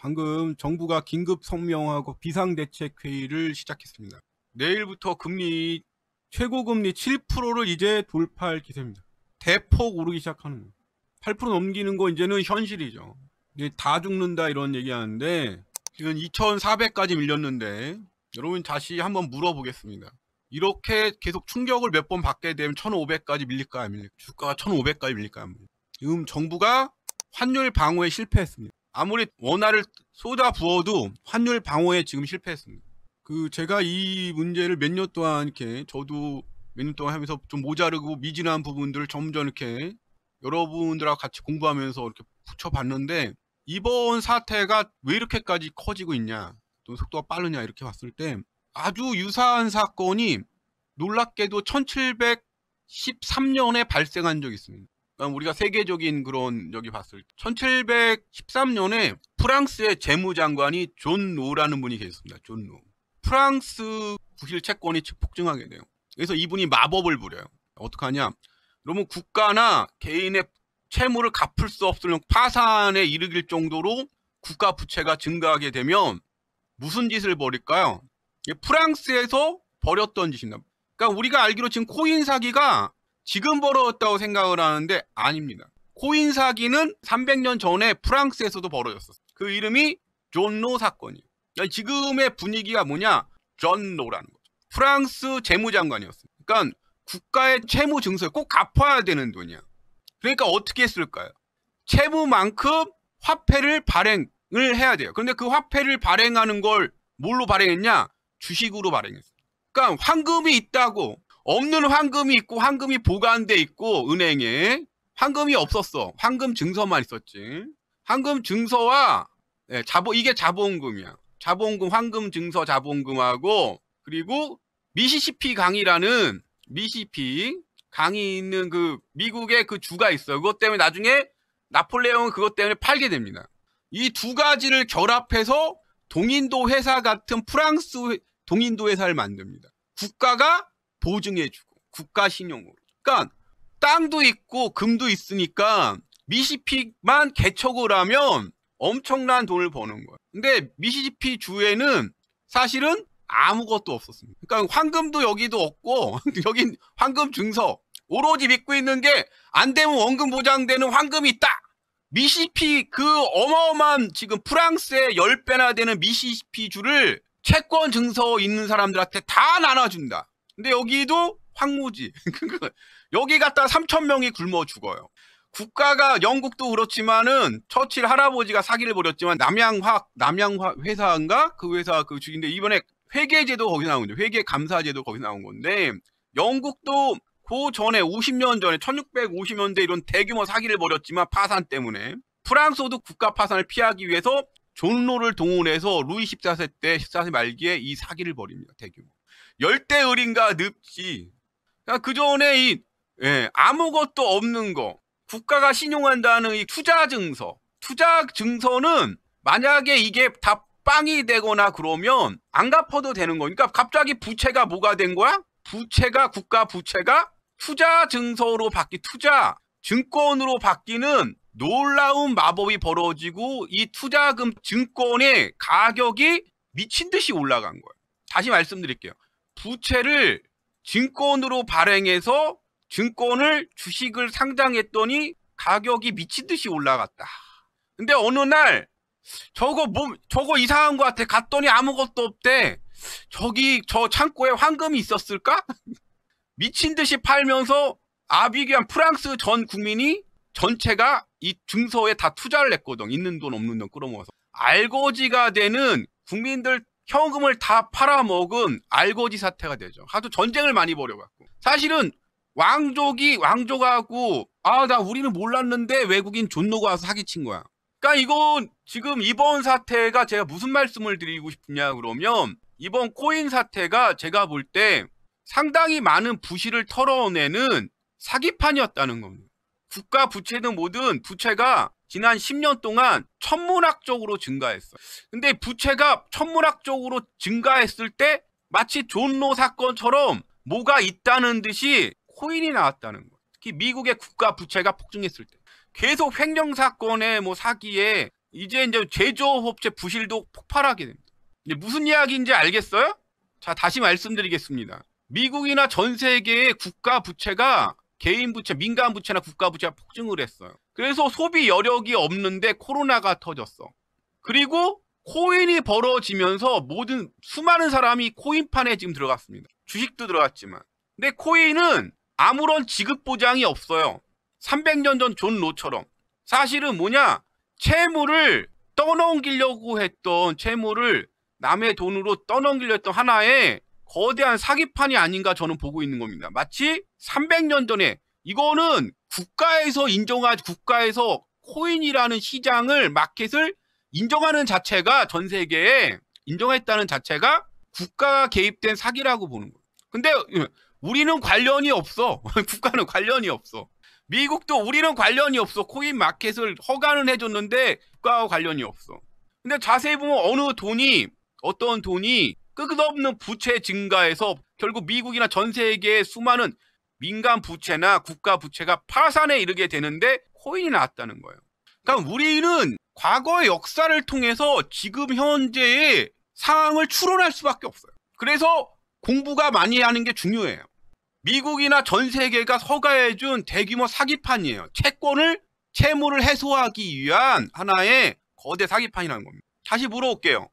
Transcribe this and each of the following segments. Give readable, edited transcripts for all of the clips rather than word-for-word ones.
방금 정부가 긴급 성명하고 비상대책회의를 시작했습니다. 내일부터 금리 최고금리 7%를 이제 돌파할 기세입니다. 대폭 오르기 시작하는 거예요. 8% 넘기는 거 이제는 현실이죠. 다 죽는다 이런 얘기하는데 지금 2,400까지 밀렸는데 여러분 다시 한번 물어보겠습니다. 이렇게 계속 충격을 몇 번 받게 되면 1,500까지 밀릴까요? 안 밀릴까요? 주가가 1,500까지 밀릴까요? 안 밀릴까요? 지금 정부가 환율 방어에 실패했습니다. 아무리 원화를 쏟아 부어도 환율 방어에 지금 실패했습니다. 제가 이 문제를 몇 년 동안 이렇게 저도 몇 년 동안 하면서 좀 모자르고 미진한 부분들을 점점 이렇게 여러분들하고 같이 공부하면서 이렇게 붙여봤는데 이번 사태가 왜 이렇게까지 커지고 있냐, 또 속도가 빠르냐 이렇게 봤을 때 아주 유사한 사건이 놀랍게도 1713년에 발생한 적이 있습니다. 그러니까 우리가 세계적인 그런 여기 봤을 때 1713년에 프랑스의 재무장관이 존 노라는 분이 계셨습니다. 존 노. 프랑스 부실 채권이 폭증하게 돼요. 그래서 이분이 마법을 부려요. 어떡하냐? 그러면 국가나 개인의 채무를 갚을 수 없을 파산에 이르길 정도로 국가 부채가 증가하게 되면 무슨 짓을 벌일까요? 프랑스에서 벌였던 짓입니다. 그러니까 우리가 알기로 지금 코인 사기가 지금 벌어졌다고 생각을 하는데 아닙니다. 코인 사기는 300년 전에 프랑스에서도 벌어졌었어요. 그 이름이 존 노 사건이에요. 그러니까 지금의 분위기가 뭐냐? 존 노라는 거죠. 프랑스 재무장관이었어요. 그러니까 국가의 채무 증서에 꼭 갚아야 되는 돈이야. 그러니까 어떻게 했을까요? 채무만큼 화폐를 발행을 해야 돼요. 그런데 그 화폐를 발행하는 걸 뭘로 발행했냐? 주식으로 발행했어요. 그러니까 황금이 있다고, 없는 황금이 있고 황금이 보관돼 있고 은행에 황금이 없었어. 황금 증서만 있었지. 황금 증서와 이게 자본금이야. 자본금, 황금 증서 자본금하고, 그리고 미시시피 강이라는 미시시피 강이 있는 그 미국의 그 주가 있어요. 그것 때문에 나중에 나폴레옹은 그것 때문에 팔게 됩니다. 이 두 가지를 결합해서 동인도 회사 같은 프랑스 동인도 회사를 만듭니다. 국가가 보증해주고 국가 신용으로. 그러니까 땅도 있고 금도 있으니까 미시시피만 개척을 하면 엄청난 돈을 버는 거예요. 근데 미시시피 주에는 사실은 아무것도 없었습니다. 그러니까 황금도 여기도 없고 여긴 황금 증서, 오로지 믿고 있는 게 안 되면 원금 보장되는 황금이 있다. 미시시피 그 어마어마한 지금 프랑스의 10배나 되는 미시시피 주를 채권 증서 있는 사람들한테 다 나눠준다. 근데 여기도 황무지. 여기 갖다 3,000명이 굶어 죽어요. 국가가 영국도 그렇지만은 처칠 할아버지가 사기를 벌였지만 남양화 회사인가 그 회사 그 주인데 이번에 회계제도 거기 나온 건데 회계감사제도 거기 나온 건데 영국도 그 전에 50년 전에 1650년대 이런 대규모 사기를 벌였지만 파산 때문에 프랑스도 국가 파산을 피하기 위해서 존노를 동원해서 루이 14세 때 14세 말기에 이 사기를 벌입니다. 대규모. 열대의린가 늪지. 그 전에 아무것도 없는 거. 국가가 신용한다는 이 투자증서. 투자증서는 만약에 이게 다 빵이 되거나 그러면 안 갚아도 되는 거니까 갑자기 부채가 뭐가 된 거야? 국가 부채가 투자증서로 투자 증권으로 바뀌는 놀라운 마법이 벌어지고 이 투자금 증권의 가격이 미친 듯이 올라간 거예요. 다시 말씀드릴게요. 부채를 증권으로 발행해서 증권을 주식을 상장했더니 가격이 미친 듯이 올라갔다. 근데 어느 날 저거 이상한 것 같아. 갔더니 아무것도 없대. 저 창고에 황금이 있었을까? 미친 듯이 팔면서 아비규환 프랑스 전 국민이 전체가 이 증서에 다 투자를 했거든. 있는 돈 없는 돈 끌어모아서. 알거지가 되는 국민들 현금을 다 팔아먹은 알거지 사태가 되죠. 하도 전쟁을 많이 벌여갖고. 사실은 왕족하고 우리는 몰랐는데 외국인 존노가 와서 사기친 거야. 그러니까 이건 지금 이번 사태가 제가 무슨 말씀을 드리고 싶냐 그러면 이번 코인 사태가 제가 볼 때 상당히 많은 부실을 털어내는 사기판이었다는 겁니다. 국가 부채든 뭐든 부채가 지난 10년 동안 천문학적으로 증가했어요. 근데 부채가 천문학적으로 증가했을 때 마치 존노 사건처럼 뭐가 있다는 듯이 코인이 나왔다는 거예요. 특히 미국의 국가 부채가 폭증했을 때. 계속 횡령 사건에 사기에 이제 제조업체 부실도 폭발하게 됩니다. 이제 무슨 이야기인지 알겠어요? 자, 다시 말씀드리겠습니다. 미국이나 전 세계의 국가 부채가 개인 부채, 민간 부채나 국가 부채가 폭증을 했어요. 그래서 소비 여력이 없는데 코로나가 터졌어. 그리고 코인이 벌어지면서 수많은 사람이 코인판에 지금 들어갔습니다. 주식도 들어갔지만. 근데 코인은 아무런 지급 보장이 없어요. 300년 전 존 로처럼. 사실은 채무를 떠넘기려고 했던, 채무를 남의 돈으로 떠넘기려 했던 하나의 거대한 사기판이 아닌가 저는 보고 있는 겁니다. 마치 300년 전에 이거는 국가에서 코인이라는 시장을, 마켓을 인정하는 자체가, 전 세계에 인정했다는 자체가 국가가 개입된 사기라고 보는 거예요. 근데 우리는 관련이 없어. 국가는 관련이 없어. 미국도 우리는 관련이 없어. 코인 마켓을 허가는 해줬는데 국가와 관련이 없어. 근데 자세히 보면 어떤 돈이 끝없는 부채 증가해서 결국 미국이나 전 세계의 수많은 민간 부채나 국가 부채가 파산에 이르게 되는데 코인이 나왔다는 거예요. 그러니까 우리는 과거의 역사를 통해서 지금 현재의 상황을 추론할 수밖에 없어요. 그래서 공부가 많이 하는 게 중요해요. 미국이나 전 세계가 허가해준 대규모 사기판이에요. 채무를 해소하기 위한 하나의 거대 사기판이라는 겁니다. 다시 물어볼게요.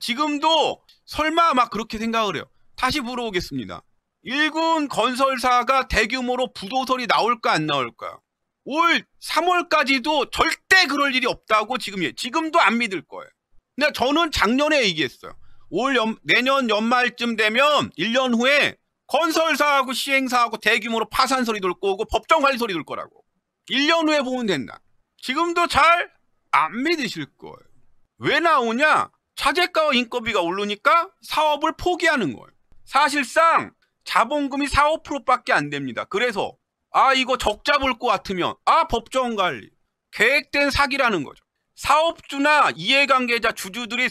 지금도 설마 막 그렇게 생각을 해요. 다시 물어보겠습니다. 일군 건설사가 대규모로 부도설이 나올까 안 나올까요? 올 3월까지도 절대 그럴 일이 없다고 지금도 안 믿을 거예요. 근데 저는 작년에 얘기했어요. 내년 연말쯤 되면 1년 후에 건설사하고 시행사하고 대규모로 파산설이 돌 거고 법정관리설이 돌 거라고. 1년 후에 보면 된다. 지금도 잘 안 믿으실 거예요. 왜 나오냐? 차재가와 인건비가 오르니까 사업을 포기하는 거예요. 사실상 자본금이 4, 5%밖에 안 됩니다. 그래서 이거 적자 볼 것 같으면 법정관리. 계획된 사기라는 거죠. 사업주나 이해관계자, 주주들이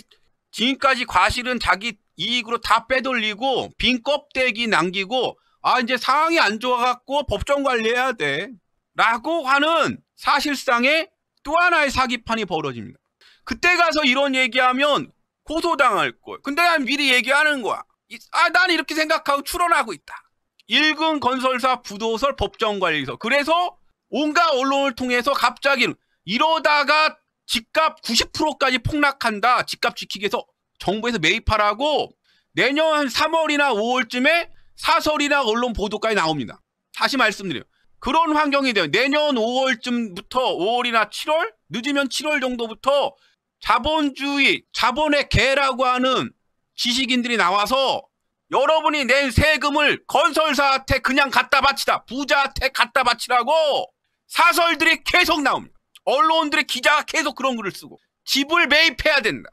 지금까지 과실은 자기 이익으로 다 빼돌리고 빈 껍데기 남기고 이제 상황이 안 좋아갖고 법정 관리해야 돼 라고 하는 사실상의 또 하나의 사기판이 벌어집니다. 그때 가서 이런 얘기하면 고소당할 거예요. 근데 난 미리 얘기하는 거야. 난 이렇게 생각하고 추론하고 있다. 일군 건설사 부도설 법정관리서. 그래서 온갖 언론을 통해서 갑자기 이러다가 집값 90%까지 폭락한다. 집값 지키기 위해서 정부에서 매입하라고 내년 3월이나 5월쯤에 사설이나 언론 보도까지 나옵니다. 다시 말씀드려요. 그런 환경이 돼요. 내년 5월쯤부터 5월이나 7월? 늦으면 7월 정도부터 자본의 개라고 하는 지식인들이 나와서 여러분이 낸 세금을 건설사한테 그냥 갖다 바치다. 부자한테 갖다 바치라고 사설들이 계속 나옵니다. 언론들의 기자가 계속 그런 글을 쓰고 집을 매입해야 된다.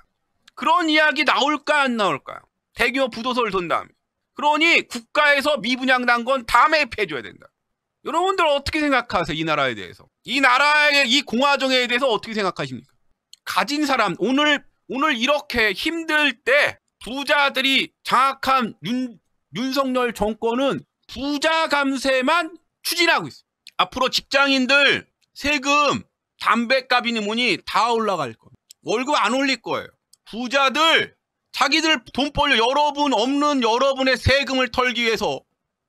그런 이야기 나올까 안 나올까요? 대규모 부도서를 돈 다음에. 그러니 국가에서 미분양난 건 다 매입해줘야 된다. 여러분들 어떻게 생각하세요? 이 나라에 대해서. 이 나라의 이 공화정에 대해서 어떻게 생각하십니까? 가진 사람, 오늘 이렇게 힘들 때 부자들이 장악한 윤석열 정권은 부자 감세만 추진하고 있어요. 앞으로 직장인들 세금, 담배값이니 뭐니 다 올라갈 거예요. 월급 안 올릴 거예요. 부자들 자기들 돈 벌려 없는 여러분의 세금을 털기 위해서,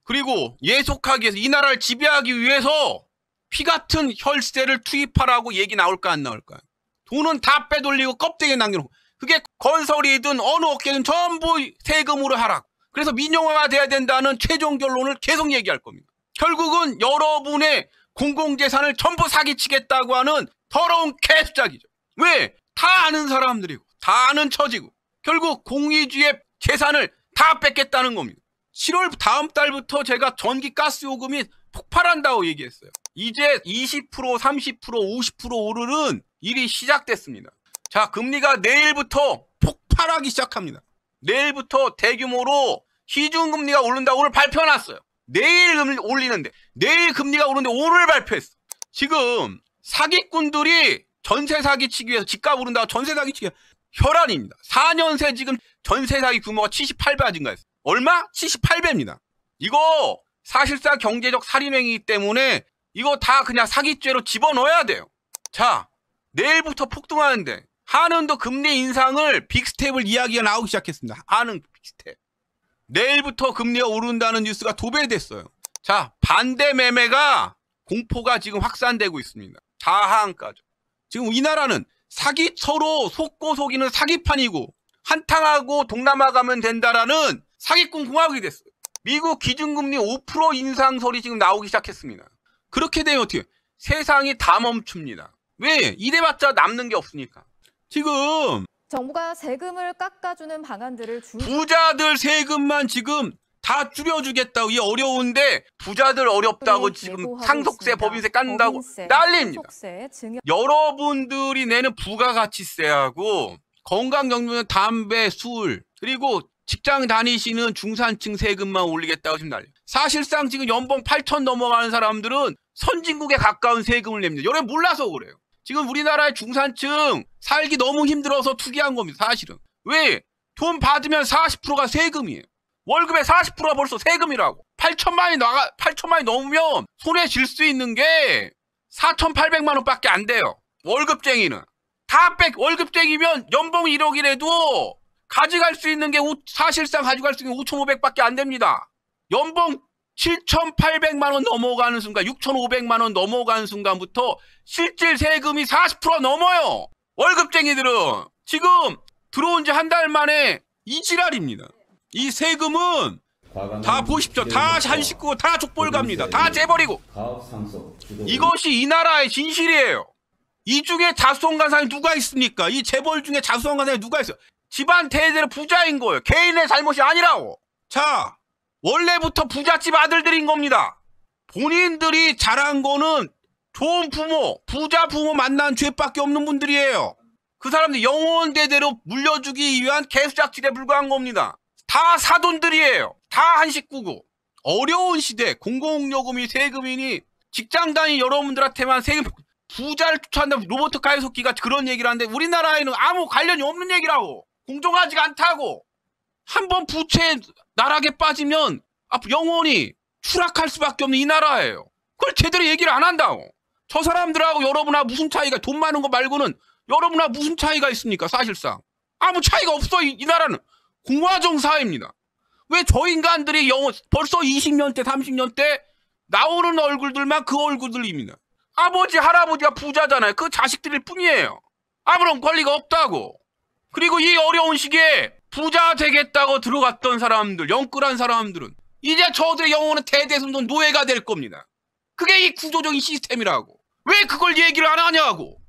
그리고 예속하기 위해서, 이 나라를 지배하기 위해서 피 같은 혈세를 투입하라고 얘기 나올까 안 나올까요? 돈은 다 빼돌리고 껍데기에 남겨놓고, 그게 건설이든 어느 업계든 전부 세금으로 하라고. 그래서 민영화가 돼야 된다는 최종 결론을 계속 얘기할 겁니다. 결국은 여러분의 공공재산을 전부 사기치겠다고 하는 더러운 개수작이죠. 왜? 다 아는 사람들이고 다 아는 처지고 결국 공의주의 재산을 다 뺏겠다는 겁니다. 7월 다음 달부터 제가 전기 가스 요금이 폭발한다고 얘기했어요. 이제 20%, 30%, 50% 오르는 일이 시작됐습니다. 자, 금리가 내일부터 폭발하기 시작합니다. 내일부터 대규모로 시중금리가 오른다고 오늘 발표해놨어요. 내일 올리는데, 내일 금리가 오르는데 오늘 발표했어. 지금 사기꾼들이 전세 사기치기 위해서 집값 오른다고 전세 사기치기 혈안입니다. 4년 새 지금 전세 사기 규모가 78배가 증가했어요. 얼마? 78배입니다. 이거 사실상 경제적 살인행위이기 때문에 이거 다 그냥 사기죄로 집어넣어야 돼요. 자, 내일부터 폭등하는데 한은도 금리 인상을 빅스텝을 이야기가 나오기 시작했습니다. 한은 빅스텝. 내일부터 금리가 오른다는 뉴스가 도배됐어요. 자, 반대 매매가 공포가 지금 확산되고 있습니다. 다하한가죠. 지금 이 나라는 사기처로 속고 속이는 사기판이고 한탕하고 동남아 가면 된다라는 사기꾼 공화국이 됐어요. 미국 기준금리 5% 인상 소리 지금 나오기 시작했습니다. 그렇게 되면 어떻게 세상이 다 멈춥니다. 왜? 이래봤자 남는 게 없으니까. 지금 정부가 세금을 깎아주는 방안들을 부자들 세금만 지금 다 줄여주겠다고. 이 어려운데 부자들 어렵다고 지금 상속세, 법인세 깎는다고 난립니다. 여러분들이 내는 부가가치세하고 건강정보는 담배, 술, 그리고 직장 다니시는 중산층 세금만 올리겠다고 지금 난리. 사실상 지금 연봉 8천 넘어가는 사람들은 선진국에 가까운 세금을 냅니다. 여러분 몰라서 그래요. 지금 우리나라의 중산층 살기 너무 힘들어서 투기한 겁니다. 사실은. 왜? 돈 받으면 40%가 세금이에요. 월급의 40%가 벌써 세금이라고. 8천만이 넘으면 손에 쥘 수 있는 게 4,800만 원밖에 안 돼요. 월급쟁이는. 월급쟁이면 연봉 1억이라도 가져갈 수 있는 게 사실상 가져갈 수 있는 게 5,500밖에 안 됩니다. 연봉 7,800만 원 넘어가는 순간, 6,500만 원 넘어가는 순간부터 실질 세금이 40% 넘어요. 월급쟁이들은. 지금 들어온 지 한 달 만에 이 지랄입니다. 이 세금은 다 보십시오. 다 한 식구 다 족벌 갑니다. 다 재버리고. 이것이 이 나라의 진실이에요. 이 중에 자수성가상이 누가 있습니까? 이 재벌 중에 자수성가상이 누가 있어요? 집안 대대로 부자인 거예요. 개인의 잘못이 아니라고. 자, 원래부터 부잣집 아들들인 겁니다. 본인들이 잘한 거는 좋은 부모, 부자 부모 만난 죄밖에 없는 분들이에요. 그 사람들 영혼 대대로 물려주기 위한 개수작질에 불과한 겁니다. 다 사돈들이에요. 다 한 식구고. 어려운 시대, 공공요금이 세금이니 직장 다니는 여러분들한테만 세금, 부자를 쫓아낸다 로버트 카이소키가 그런 얘기를 하는데 우리나라에는 아무 관련이 없는 얘기라고. 공정하지가 않다고. 한번 부채 나락에 빠지면 영원히 추락할 수밖에 없는 이 나라예요. 그걸 제대로 얘기를 안 한다고. 저 사람들하고 여러분하고 무슨 차이가, 돈 많은 거 말고는 여러분하고 무슨 차이가 있습니까? 사실상 아무 차이가 없어. 이 나라는 공화정 사회입니다. 왜 저 인간들이 벌써 20년대 30년대 나오는 얼굴들만 그 얼굴들입니다. 아버지 할아버지가 부자잖아요. 그 자식들일 뿐이에요. 아무런 권리가 없다고. 그리고 이 어려운 시기에 부자 되겠다고 들어갔던 사람들, 영끌한 사람들은 이제 저들의 영혼은 대대손손 노예가 될 겁니다. 그게 이 구조적인 시스템이라고. 왜 그걸 얘기를 안 하냐고.